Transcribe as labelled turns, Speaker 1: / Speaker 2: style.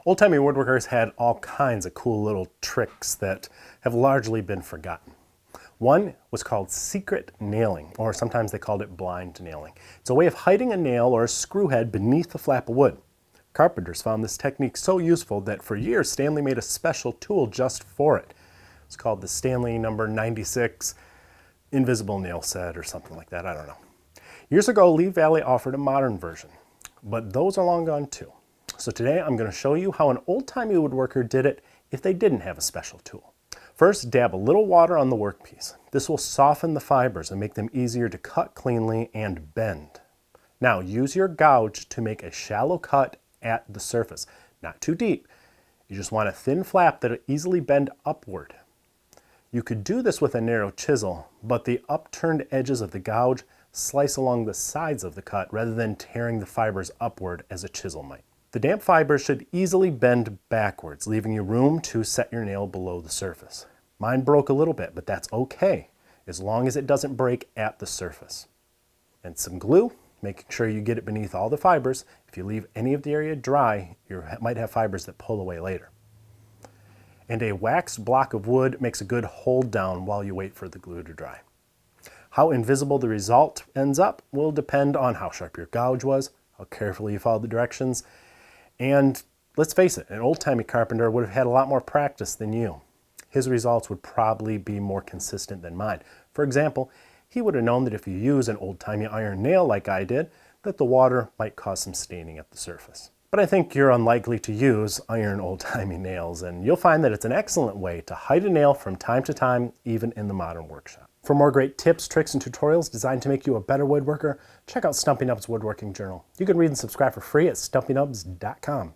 Speaker 1: Old-timey woodworkers had all kinds of cool little tricks that have largely been forgotten. One was called secret nailing, or sometimes they called it blind nailing. It's a way of hiding a nail or a screw head beneath a flap of wood. Carpenters found this technique so useful that for years Stanley made a special tool just for it. It's called the Stanley number 96 invisible nail set or something like that, I don't know. Years ago, Lee Valley offered a modern version, but those are long gone too. So today I'm going to show you how an old-timey woodworker did it if they didn't have a special tool. First, dab a little water on the workpiece. This will soften the fibers and make them easier to cut cleanly and bend. Now use your gouge to make a shallow cut at the surface, not too deep. You just want a thin flap that will easily bend upward. You could do this with a narrow chisel, but the upturned edges of the gouge slice along the sides of the cut rather than tearing the fibers upward as a chisel might. The damp fibers should easily bend backwards, leaving you room to set your nail below the surface. Mine broke a little bit, but that's okay, as long as it doesn't break at the surface. And some glue, making sure you get it beneath all the fibers. If you leave any of the area dry, you might have fibers that pull away later. And a waxed block of wood makes a good hold down while you wait for the glue to dry. How invisible the result ends up will depend on how sharp your gouge was, how carefully you followed the directions, and let's face it, an old-timey carpenter would have had a lot more practice than you. His results would probably be more consistent than mine. For example, he would have known that if you use an old-timey iron nail like I did, that the water might cause some staining at the surface. But I think you're unlikely to use iron old-timey nails, and you'll find that it's an excellent way to hide a nail from time to time, even in the modern workshop. For more great tips, tricks, and tutorials designed to make you a better woodworker, check out Stumpy Nubs Woodworking Journal. You can read and subscribe for free at stumpynubs.com.